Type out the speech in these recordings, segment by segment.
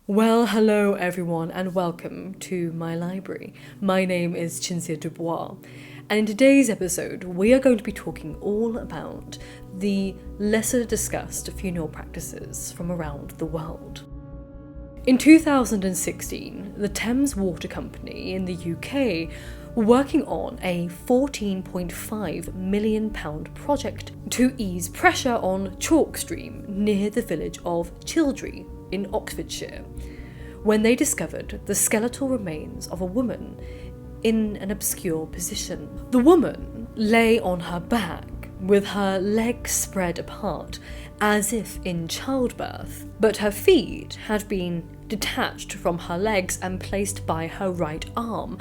Well, hello everyone and welcome to my library. My name is Cinzia DuBois, and in today's episode we are going to be talking all about the lesser discussed funeral practices from around the world. In 2016, the Thames Water Company in the UK were working on a £14.5 million project to ease pressure on chalk stream near the village of Childry in Oxfordshire, when they discovered the skeletal remains of a woman in an obscure position. The woman lay on her back with her legs spread apart as if in childbirth, but her feet had been detached from her legs and placed by her right arm,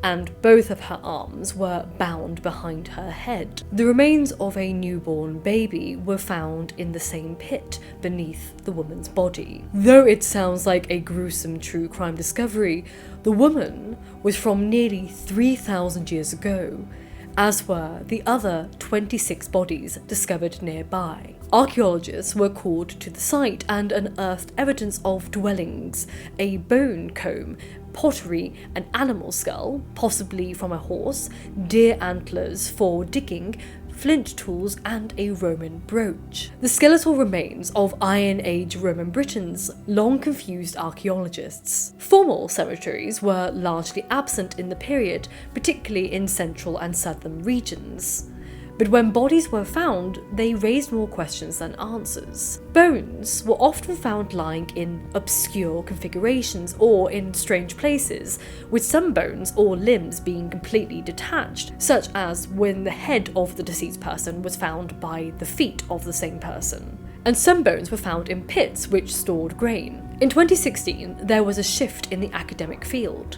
and both of her arms were bound behind her head. The remains of a newborn baby were found in the same pit beneath the woman's body. Though it sounds like a gruesome true crime discovery, the woman was from nearly 3,000 years ago, as were the other 26 bodies discovered nearby. Archaeologists were called to the site and unearthed evidence of dwellings, a bone comb, pottery, an animal skull, possibly from a horse, deer antlers for digging, flint tools, and a Roman brooch. The skeletal remains of Iron Age Roman Britons long confused archaeologists. Formal cemeteries were largely absent in the period, particularly in central and southern regions. But when bodies were found, they raised more questions than answers. Bones were often found lying in obscure configurations or in strange places, with some bones or limbs being completely detached, such as when the head of the deceased person was found by the feet of the same person. And some bones were found in pits which stored grain. In 2016, there was a shift in the academic field.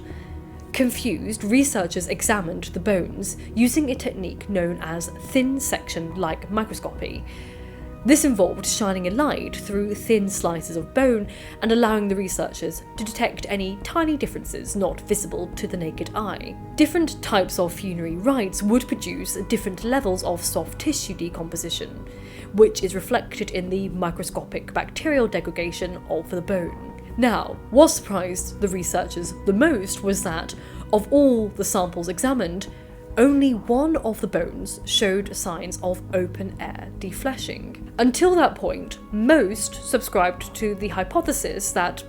Confused, researchers examined the bones using a technique known as thin section light microscopy. This involved shining a light through thin slices of bone and allowing the researchers to detect any tiny differences not visible to the naked eye. Different types of funerary rites would produce different levels of soft tissue decomposition, which is reflected in the microscopic bacterial degradation of the bone. Now, what surprised the researchers the most was that, of all the samples examined, only one of the bones showed signs of open-air defleshing. Until that point, most subscribed to the hypothesis that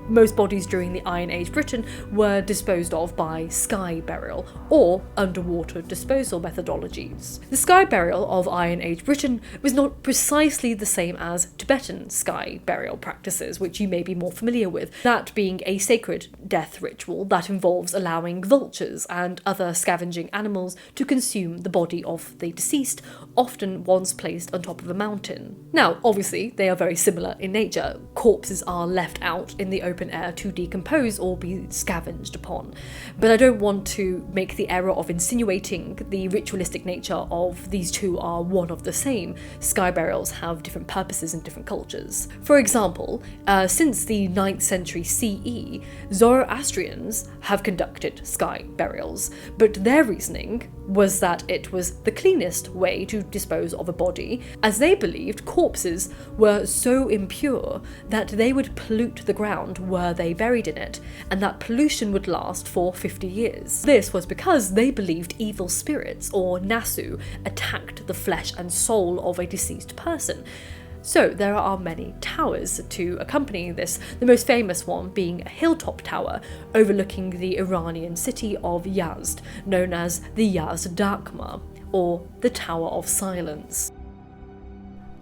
most bodies during the Iron Age Britain were disposed of by sky burial or underwater disposal methodologies. The sky burial of Iron Age Britain was not precisely the same as Tibetan sky burial practices, which you may be more familiar with, that being a sacred death ritual that involves allowing vultures and other scavenging animals to consume the body of the deceased, often once placed on top of a mountain. Now, obviously, they are very similar in nature. Corpses are left out in the open air to decompose or be scavenged upon. But I don't want to make the error of insinuating the ritualistic nature of these two are one of the same. Sky burials have different purposes in different cultures. For example, since the 9th century CE, Zoroastrians have conducted sky burials, but their reasoning was that it was the cleanest way to dispose of a body, as they believed corpses were so impure that they would pollute the ground were they buried in it, and that pollution would last for 50 years. This was because they believed evil spirits, or nasu, attacked the flesh and soul of a deceased person. So there are many towers to accompany this, the most famous one being a hilltop tower overlooking the Iranian city of Yazd, known as the Yazd Darkma, or the Tower of Silence.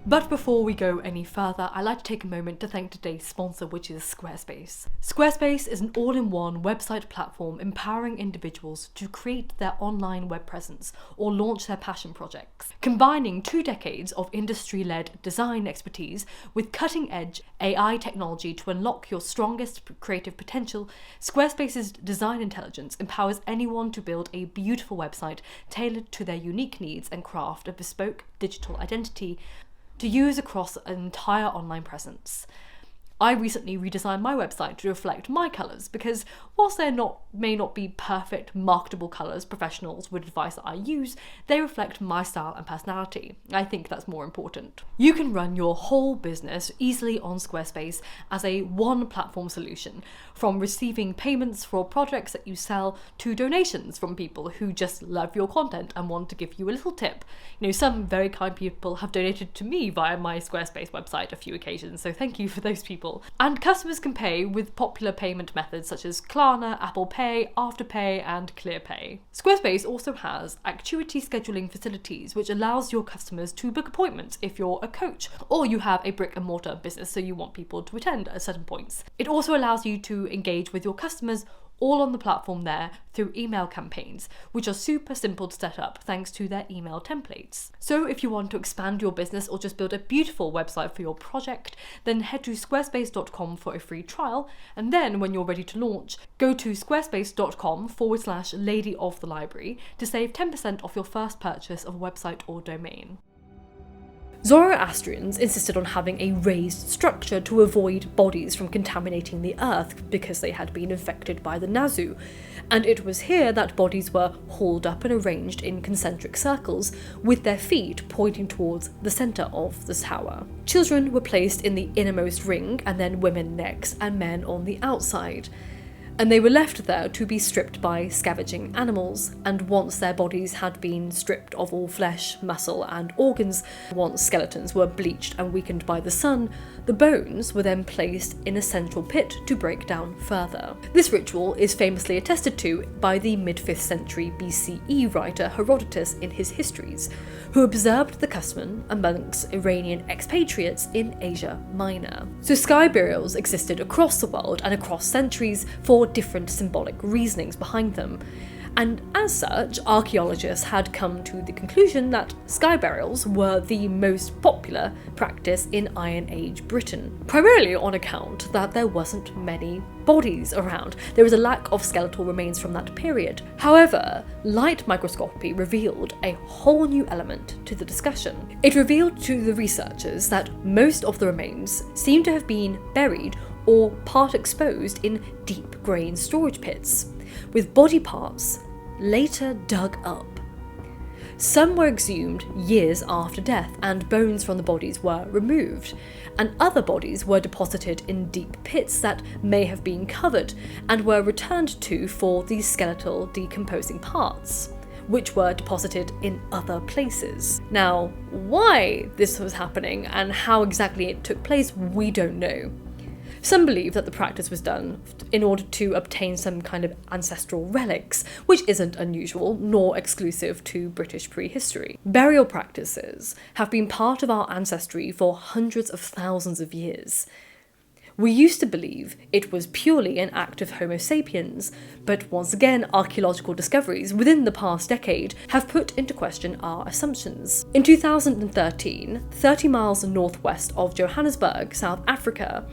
But before we go any further, I'd like to take a moment to thank today's sponsor, which is Squarespace. Squarespace is an all-in-one website platform empowering individuals to create their online web presence or launch their passion projects. Combining 2 decades of industry-led design expertise with cutting-edge AI technology to unlock your strongest creative potential, Squarespace's design intelligence empowers anyone to build a beautiful website tailored to their unique needs and craft a bespoke digital identity to use across an entire online presence. I recently redesigned my website to reflect my colours because whilst they may not be perfect marketable colours professionals would advise that I use, they reflect my style and personality. I think that's more important. You can run your whole business easily on Squarespace as a one-platform solution, from receiving payments for projects that you sell to donations from people who just love your content and want to give you a little tip. You know, some very kind people have donated to me via my Squarespace website a few occasions, so thank you for those people. And customers can pay with popular payment methods such as Klarna, Apple Pay, Afterpay and ClearPay. Squarespace also has activity scheduling facilities which allows your customers to book appointments if you're a coach or you have a brick and mortar business so you want people to attend at certain points. It also allows you to engage with your customers all on the platform there through email campaigns, which are super simple to set up thanks to their email templates. So if you want to expand your business or just build a beautiful website for your project, then head to squarespace.com for a free trial, and then when you're ready to launch, go to squarespace.com/lady of the library to save 10% off your first purchase of a website or domain. Zoroastrians insisted on having a raised structure to avoid bodies from contaminating the earth because they had been infected by the Nazu, and it was here that bodies were hauled up and arranged in concentric circles with their feet pointing towards the centre of the tower. Children were placed in the innermost ring and then women next and men on the outside. And they were left there to be stripped by scavenging animals, and once their bodies had been stripped of all flesh, muscle and organs, once skeletons were bleached and weakened by the sun, the bones were then placed in a central pit to break down further. This ritual is famously attested to by the mid-5th century BCE writer Herodotus in his histories, who observed the custom amongst Iranian expatriates in Asia Minor. So sky burials existed across the world and across centuries for different symbolic reasonings behind them. And as such, archaeologists had come to the conclusion that sky burials were the most popular practice in Iron Age Britain, primarily on account that there wasn't many bodies around. There was a lack of skeletal remains from that period. However, light microscopy revealed a whole new element to the discussion. It revealed to the researchers that most of the remains seemed to have been buried or part exposed in deep grain storage pits, with body parts later dug up. Some were exhumed years after death and bones from the bodies were removed, and other bodies were deposited in deep pits that may have been covered and were returned to for the skeletal decomposing parts, which were deposited in other places. Now, why this was happening and how exactly it took place, we don't know. Some believe that the practice was done in order to obtain some kind of ancestral relics, which isn't unusual nor exclusive to British prehistory. Burial practices have been part of our ancestry for hundreds of thousands of years. We used to believe it was purely an act of Homo sapiens, but once again, archaeological discoveries within the past decade have put into question our assumptions. In 2013, 30 miles northwest of Johannesburg, South Africa,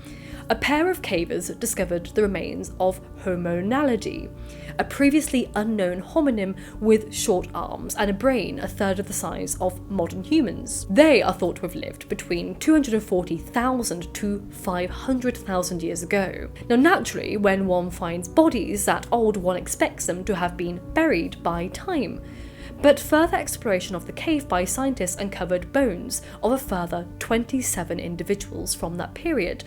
a pair of cavers discovered the remains of Homo naledi, a previously unknown homonym with short arms and a brain a third of the size of modern humans. They are thought to have lived between 240,000 to 500,000 years ago. Now naturally, when one finds bodies that old, one expects them to have been buried by time. But further exploration of the cave by scientists uncovered bones of a further 27 individuals from that period.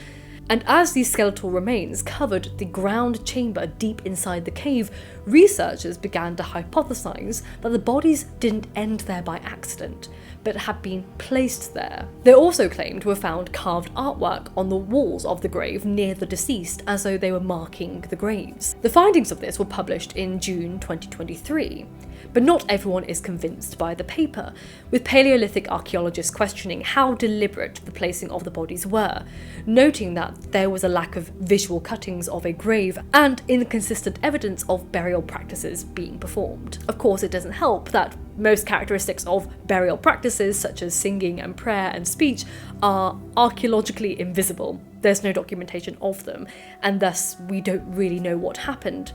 And as these skeletal remains covered the ground chamber deep inside the cave, researchers began to hypothesize that the bodies didn't end there by accident, but had been placed there. They also claimed to have found carved artwork on the walls of the grave near the deceased, as though they were marking the graves. The findings of this were published in June 2023. But not everyone is convinced by the paper, with Paleolithic archaeologists questioning how deliberate the placing of the bodies were, noting that there was a lack of visual cuttings of a grave and inconsistent evidence of burial practices being performed. Of course, it doesn't help that most characteristics of burial practices, such as singing and prayer and speech, are archaeologically invisible. There's no documentation of them, and thus we don't really know what happened.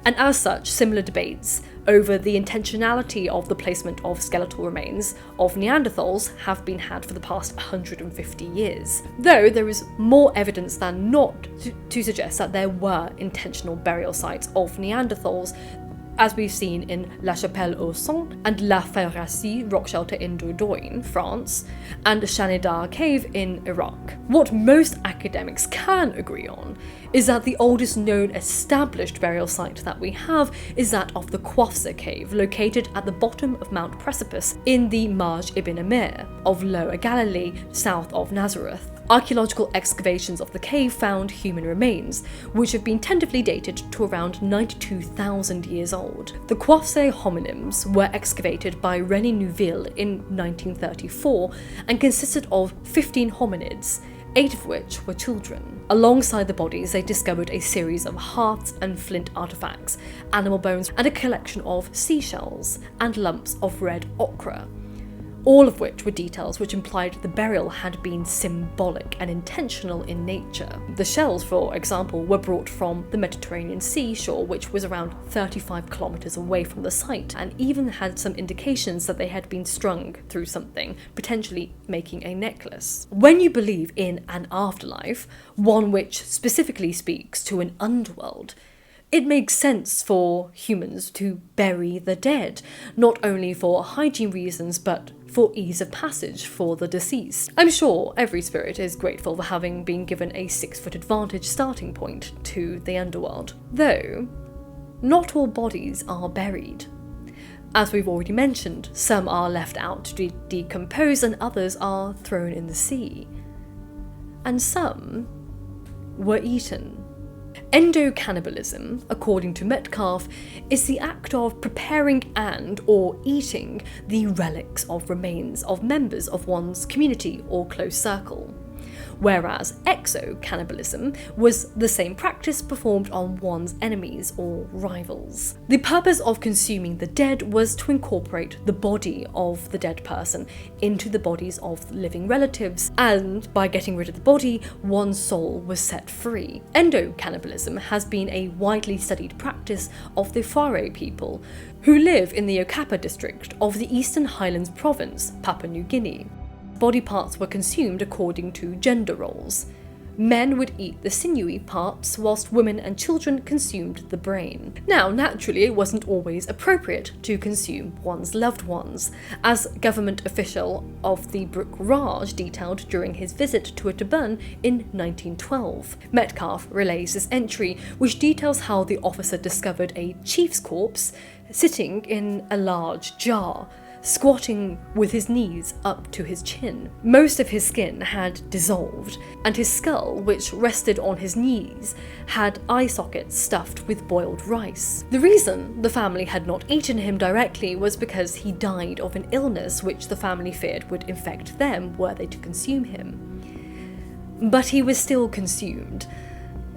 And as such, similar debates over the intentionality of the placement of skeletal remains of Neanderthals have been had for the past 150 years. Though there is more evidence than not to suggest that there were intentional burial sites of Neanderthals, as we've seen in La Chapelle-aux-Saints and La Ferracie rock shelter in Dordogne, France, and Shanidar cave in Iraq. What most academics can agree on is that the oldest known established burial site that we have is that of the Qafsa cave, located at the bottom of Mount Precipice in the Marj ibn Amir of Lower Galilee, south of Nazareth. Archaeological excavations of the cave found human remains, which have been tentatively dated to around 92,000 years old. The Qafsa homonyms were excavated by René Neuville in 1934 and consisted of 15 hominids, 8 of which were children. Alongside the bodies, they discovered a series of hearts and flint artifacts, animal bones, and a collection of seashells and lumps of red ochre, all of which were details which implied the burial had been symbolic and intentional in nature. The shells, for example, were brought from the Mediterranean Sea shore, which was around 35 kilometres away from the site, and even had some indications that they had been strung through something, potentially making a necklace. When you believe in an afterlife, one which specifically speaks to an underworld, it makes sense for humans to bury the dead, not only for hygiene reasons, but for ease of passage for the deceased. I'm sure every spirit is grateful for having been given a 6-foot advantage starting point to the underworld. Though, not all bodies are buried. As we've already mentioned, some are left out to decompose and others are thrown in the sea. And some were eaten. Endocannibalism, according to Metcalfe, is the act of preparing and or eating the relics of remains of members of one's community or close circle, whereas exocannibalism was the same practice performed on one's enemies or rivals. The purpose of consuming the dead was to incorporate the body of the dead person into the bodies of living relatives, and by getting rid of the body, one's soul was set free. Endocannibalism has been a widely studied practice of the Fore people, who live in the Okapa district of the Eastern Highlands province, Papua New Guinea. Body parts were consumed according to gender roles. Men would eat the sinewy parts, whilst women and children consumed the brain. Now, naturally, it wasn't always appropriate to consume one's loved ones, as government official of the Brook Raj detailed during his visit to a taberna in 1912. Metcalfe relays this entry, which details how the officer discovered a chief's corpse sitting in a large jar, squatting with his knees up to his chin. Most of his skin had dissolved, and his skull, which rested on his knees, had eye sockets stuffed with boiled rice. The reason the family had not eaten him directly was because he died of an illness which the family feared would infect them were they to consume him. But he was still consumed.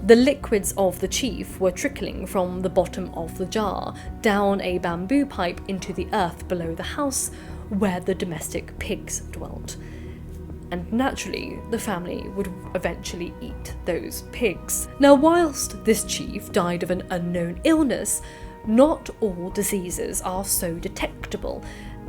The liquids of the chief were trickling from the bottom of the jar down a bamboo pipe into the earth below the house where the domestic pigs dwelt. And naturally, the family would eventually eat those pigs. Now, whilst this chief died of an unknown illness, not all diseases are so detectable,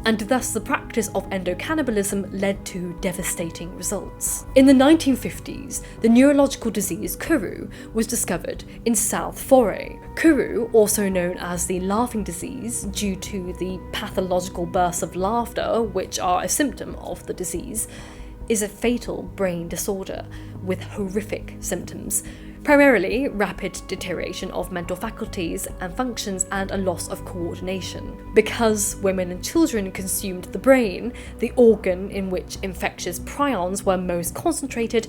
and thus the practice of endocannibalism led to devastating results. In the 1950s, the neurological disease Kuru was discovered in South Fore. Kuru, also known as the laughing disease due to the pathological bursts of laughter which are a symptom of the disease, is a fatal brain disorder with horrific symptoms. Primarily rapid deterioration of mental faculties and functions and a loss of coordination. Because women and children consumed the brain, the organ in which infectious prions were most concentrated,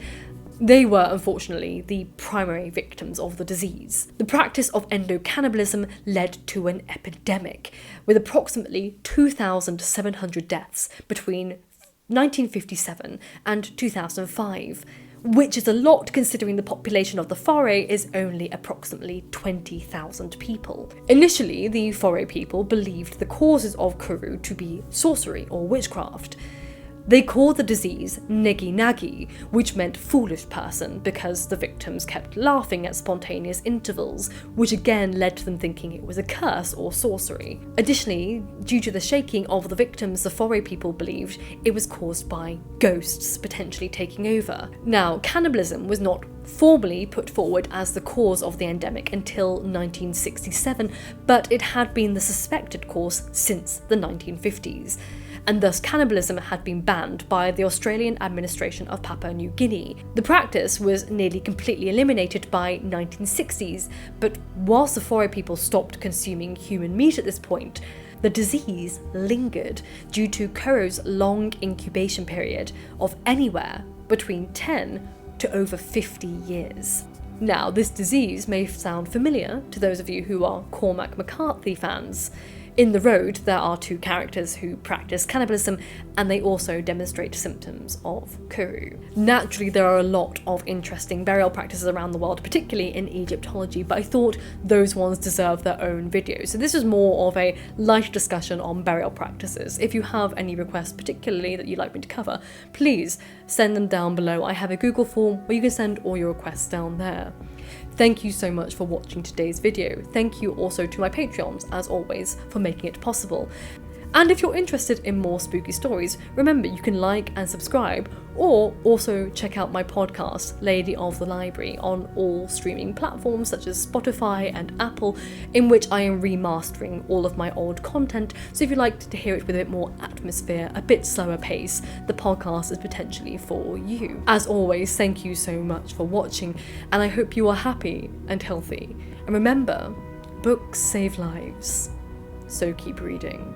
they were unfortunately the primary victims of the disease. The practice of endocannibalism led to an epidemic, with approximately 2,700 deaths between 1957 and 2005. Which is a lot considering the population of the Fore is only approximately 20,000 people. Initially, the Fore people believed the causes of Kuru to be sorcery or witchcraft, They called the disease negi nagi, which meant foolish person, because the victims kept laughing at spontaneous intervals, which again led to them thinking it was a curse or sorcery. Additionally, due to the shaking of the victims, the Fore people believed it was caused by ghosts potentially taking over. Now, cannibalism was not formally put forward as the cause of the endemic until 1967, but it had been the suspected cause since the 1950s, and thus cannibalism had been banned by the Australian administration of Papua New Guinea. The practice was nearly completely eliminated by 1960s, but whilst the Fore people stopped consuming human meat at this point, the disease lingered due to Kuro's long incubation period of anywhere between 10 to over 50 years. Now, this disease may sound familiar to those of you who are Cormac McCarthy fans. In The Road, there are two characters who practice cannibalism, and they also demonstrate symptoms of Kuru. Naturally, there are a lot of interesting burial practices around the world, particularly in Egyptology, but I thought those ones deserve their own video. So this is more of a light discussion on burial practices. If you have any requests particularly that you'd like me to cover, please send them down below. I have a Google form where you can send all your requests down there. Thank you so much for watching today's video. Thank you also to my Patreons, as always, for making it possible. And if you're interested in more spooky stories, remember you can like and subscribe, or also check out my podcast, Lady of the Library, on all streaming platforms such as Spotify and Apple, in which I am remastering all of my old content, so if you'd like to hear it with a bit more atmosphere, a bit slower pace, the podcast is potentially for you. As always, thank you so much for watching, and I hope you are happy and healthy. And remember, books save lives, so keep reading.